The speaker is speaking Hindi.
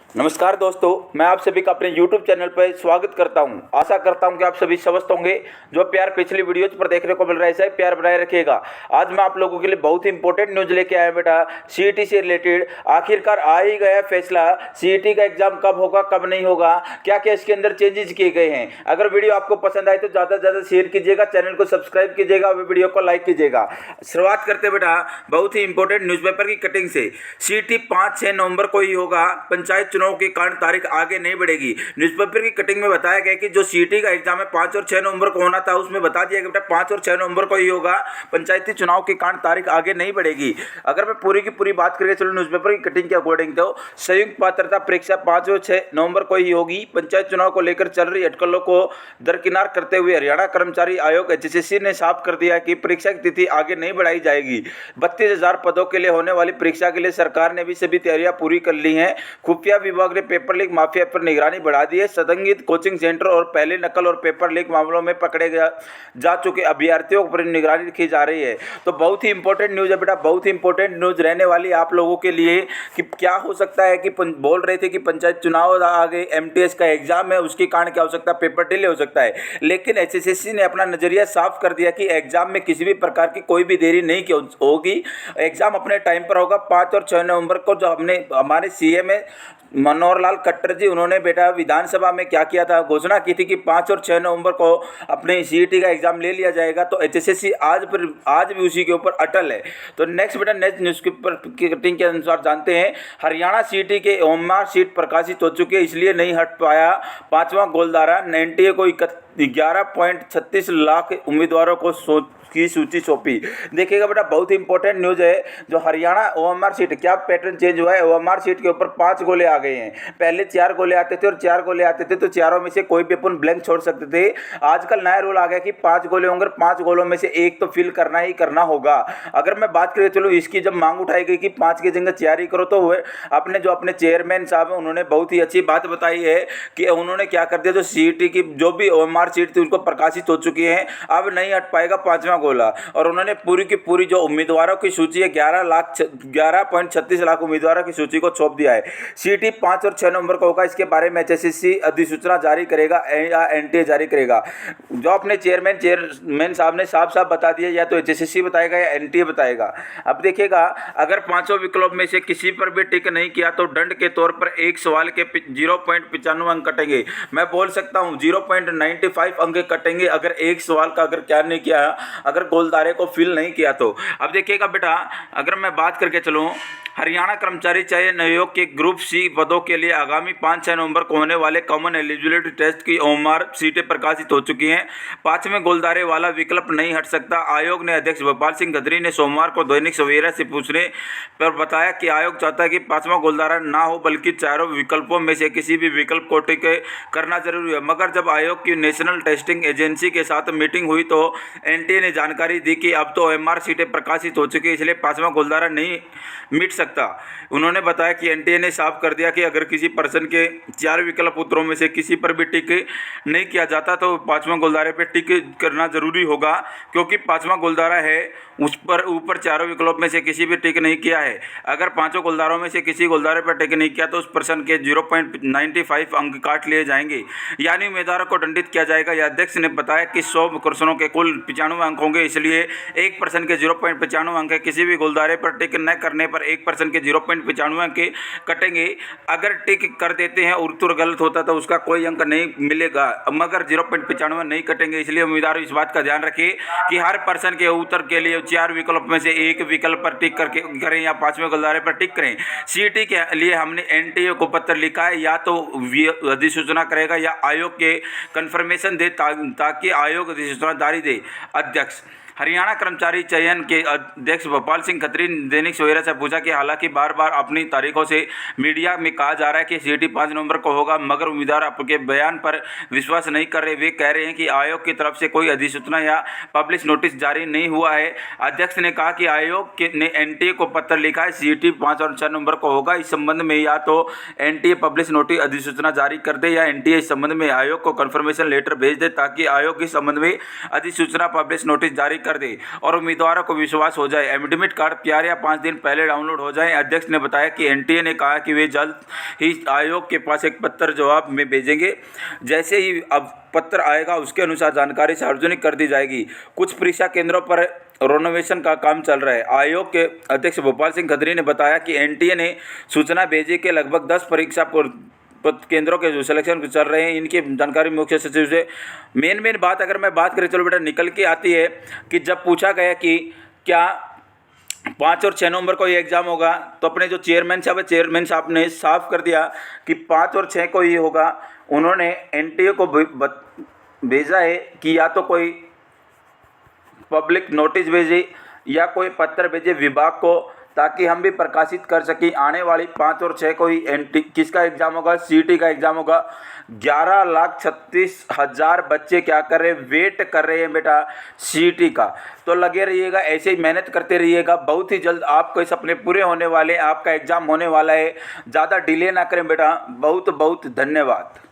नमस्कार दोस्तों, मैं आप सभी का अपने YouTube चैनल पर स्वागत करता हूं। आशा करता हूं कि आप सभी स्वस्थ होंगे। जो प्यार पिछली वीडियोज पर देखने को मिल रहा है, ऐसा ही प्यार बनाए रखिएगा। आज मैं आप लोगों के लिए बहुत ही इंपॉर्टेंट न्यूज लेके आया बेटा, सीईटी से रिलेटेड। आखिरकार आ ही गया फैसला, सीईटी का एग्जाम कब होगा कब नहीं होगा, क्या क्या इसके अंदर चेंजेस किए गए हैं। अगर वीडियो आपको पसंद आए तो ज़्यादा से ज़्यादा शेयर कीजिएगा, चैनल को सब्सक्राइब कीजिएगा और वीडियो को लाइक कीजिएगा। शुरुआत करते बेटा बहुत ही इंपॉर्टेंट न्यूज़पेपर की कटिंग से। सीईटी 5-6 नवंबर को ही होगा। पंचायत चुनाव के कारण तारीख आगे नहीं बढ़ेगी। न्यूज़पेपर की कटिंग में बताया गया कि जो सीईटी का एग्जाम है 5 और 6 नवंबर को होना था, उसमें बता दिया गया बेटा 5 और 6 नवंबर को ही होगा। पंचायती चुनाव के कारण तारीख आगे नहीं बढ़ेगी। अगर मैं पूरी की पूरी बात करके चलूँ न्यूज़पेपर की कटिंग के अकॉर्डिंग, तो संयुक्त पात्रता परीक्षा 5 और 6 नवंबर को ही होगी। पंचायत चुनाव को लेकर चल रही अटकलों को दरकिनार करते हुए हरियाणा कर्मचारी आयोग एचएसएससी ने साफ कर दिया कि परीक्षा की तिथि आगे नहीं बढ़ाई जाएगी। 32,000 पदों के लिए होने वाली परीक्षा के लिए सरकार ने भी सभी तैयारियां पूरी कर ली हैं। खुफिया विभाग ने पेपर लीक माफिया पर निगरानी बढ़ा दी है। संदिग्ध कोचिंग सेंटर और पहले नकल और पेपर लीक मामलों में पकड़े जा चुके अभ्यर्थियों पर निगरानी रखी जा रही है। तो बहुत ही इंपॉर्टेंट न्यूज़ है बेटा, बहुत ही इंपॉर्टेंट न्यूज़ रहने वाली आप लोगों के लिए कि क्या हो सकता है कि बोल रहे थे कि पंचायत चुनाव आगे एमटीएस का एग्जाम है, उसके कारण क्या हो सकता है, पेपर डिले हो सकता है। लेकिन एचएसएससी ने अपना नजरिया साफ कर दिया कि एग्जाम में किसी भी प्रकार की कोई भी देरी नहीं होगी। एग्जाम अपने टाइम पर होगा। 5 और 6 नवंबर को जो हमारे सीएम है मनोहर लाल खट्टर जी, उन्होंने बेटा विधानसभा में क्या किया था, घोषणा की थी कि 5 और 6 नवंबर को अपने सीईटी का एग्जाम ले लिया जाएगा। तो एचएसएससी आज भी उसी के ऊपर अटल है। तो नेक्स्ट बेटा नेक्स्ट न्यूज़पेपर की कटिंग के अनुसार जानते हैं, हरियाणा सीईटी के ओमआर सीट प्रकाशित हो चुकी है, इसलिए नहीं हट पाया 5वां गोलदारा। एनटीए को 11.36 लाख उम्मीदवारों की सूची सौंपी। देखिएगा बेटा बहुत ही इंपॉर्टेंट न्यूज़ है। जो हरियाणा ओएमआर सीट, क्या पैटर्न चेंज हुआ है, ओएमआर सीट के ऊपर 5 गोले आ गए हैं। पहले 4 गोले आते थे और 4 गोले आते थे, तो चारों में से कोई भी अपन ब्लैंक छोड़ सकते थे। आजकल नया रूल आ गया कि 5 गोले होंगे, 5 गोलों में से एक तो फिल करना ही करना होगा। अगर मैं बात करें, चलो इसकी जब मांग उठाई गई कि 5 की जगह 4 ही करो, तो अपने चेयरमैन साहब हैं, उन्होंने बहुत ही अच्छी बात बताई है कि उन्होंने क्या कर दिया, जो सीईटी की जो भी ओएमआर सीट थी उनको प्रकाशित हो चुकी है, अब नहीं हट पाएगा 5वां गोला। और उन्होंने पूरी की पूरी जो उम्मीदवारों की सूची है 11.36 लाख उम्मीदवारों की सूची को सौंप दिया है। सीईटी 5 और 6 नवंबर को होगा। इसके बारे में एचएसएससी अधिसूचना जारी करेगा या एनटीए जारी करेगा। जो अपने चेयरमैन साहब ने साफ साफ बता दिया, या तो एचएसएससी बताएगा या एनटीए बताएगा। अब देखिएगा, अगर 5 विकल्प में से किसी पर भी टिक नहीं किया तो दंड के तौर पर एक सवाल के 0.95 अंक कटेंगे। मैं बोल सकता हूँ 0.95 अंक कटेंगे अगर एक सवाल का अगर क्या नहीं किया, अगर गोलदारे को फिल नहीं किया तो। अब देखिएगा बेटा, अगर मैं बात करके चलूँ, हरियाणा कर्मचारी चयन आयोग के ग्रुप सी पदों के लिए आगामी 5-6 नवंबर को होने वाले कॉमन एलिजिबिलिटी टेस्ट की ओमआर सीटें प्रकाशित हो चुकी हैं। 5वें गोलदारे वाला विकल्प नहीं हट सकता। आयोग ने अध्यक्ष भोपाल सिंह खत्री ने सोमवार को दैनिक सवेरा से पूछने पर बताया कि आयोग चाहता है कि 5वां गोलदारा ना हो, बल्कि चारों विकल्पों में से किसी भी विकल्प को टिक करना जरूरी है। मगर जब आयोग की नेशनल टेस्टिंग एजेंसी के साथ मीटिंग हुई तो एनटीए ने जानकारी दी कि अब तो ओएमआर सीटें प्रकाशित हो चुकी है, इसलिए 5वां गोलदारा नहीं मिट सकता। उन्होंने बताया कि एनटीए ने साफ कर दिया कि अगर किसी पर्सन के 4 विकल्प उत्तरों में से किसी पर भी टिक नहीं किया जाता तो 5वां गोलदारे पर टिक करना जरूरी होगा, क्योंकि 5वां गोलदारा है उस पर ऊपर 4 विकल्प में से किसी भी टिक नहीं किया है। अगर 5 गोलदारों में से किसी गोलदारे पर टिक नहीं किया तो उस पर्सन के 0.95 अंक काट लिए जाएंगे, यानी उम्मीदवारों को दंडित किया जाएगा। यह अध्यक्ष ने बताया कि 100 क्वेश्चनों के कुल 95 अंक होंगे, इसलिए एक पर्सन के 0.95 अंक है। किसी भी गोलदारे पर टिक न करने पर एक पर्सन के 0.95 अंक कटेंगे। अगर टिक कर देते हैं और उत्तर गलत होता तो उसका कोई अंक नहीं मिलेगा, मगर 0.95 नहीं कटेंगे। इसलिए उम्मीदवार इस बात का ध्यान रखें कि हर पर्सन के उत्तर के लिए 4 विकल्प में से एक विकल्प पर टिक करके करें या 5वें गोलदारे पर टिक करें। सीईटी के लिए हमने एनटीए को पत्र लिखा है, या तो अधिसूचना करेगा या आयोग के कंफर्मेशन दे ताकि आयोग अधिसूचना जारी दे। अध्यक्ष हरियाणा कर्मचारी चयन के अध्यक्ष भोपाल सिंह खत्री ने दैनिक सवेरा से पूछा कि हालांकि बार बार अपनी तारीखों से मीडिया में कहा जा रहा है कि सीईटी 5 नवंबर को होगा, मगर उम्मीदवार आपके बयान पर विश्वास नहीं कर रहे। वे कह रहे हैं कि आयोग की तरफ से कोई अधिसूचना या पब्लिश नोटिस जारी नहीं हुआ है। अध्यक्ष ने कहा कि आयोग ने एनटीए को पत्र लिखा है, सीईटी 5 और 6 नवंबर को होगा। इस संबंध में या तो एनटीए पब्लिश नोटिस अधिसूचना जारी कर दे या एनटीए इस संबंध में आयोग को कंफर्मेशन लेटर भेज दे ताकि आयोग इस संबंध में अधिसूचना पब्लिश नोटिस जारी कर दे और उम्मीदवारों को विश्वास हो जाए। एडमिट कार्ड 4 या 5 दिन पहले डाउनलोड हो जाए। अध्यक्ष ने बताया कि एनटीए ने कहा कि वे जल्द ही आयोग के पास एक पत्र जवाब में भेजेंगे। जैसे ही अब पत्र आएगा उसके अनुसार जानकारी सार्वजनिक कर दी जाएगी। कुछ परीक्षा केंद्रों पर रेनोवेशन का काम चल रहा है। आयोग के अध्यक्ष भोपाल सिंह खत्री ने बताया कि एनटीए ने सूचना भेजी कि लगभग 10 परीक्षा केंद्रों के जो सिलेक्शन चल रहे हैं, इनकी जानकारी मुख्य सचिव से मेन बात अगर मैं बात करें, चलो बेटा निकल के आती है कि जब पूछा गया कि क्या 5 और 6 नवंबर को ये एग्ज़ाम होगा, तो अपने जो चेयरमैन साहब ने साफ कर दिया कि 5 और 6 को ये होगा। उन्होंने एनटीए को भेजा है कि या तो कोई पब्लिक नोटिस भेजे या कोई पत्र भेजे विभाग को, ताकि हम भी प्रकाशित कर सकें आने वाली 5 और 6 को ही किसका एग्ज़ाम होगा, सीईटी का एग्ज़ाम होगा। 11,36,000 बच्चे क्या कर रहे हैं, वेट कर रहे हैं बेटा सीईटी का। तो लगे रहिएगा, ऐसे ही मेहनत करते रहिएगा, बहुत ही जल्द आपके सपने पूरे होने वाले हैं, आपका एग्ज़ाम होने वाला है। ज़्यादा डिले ना करें बेटा। बहुत बहुत धन्यवाद।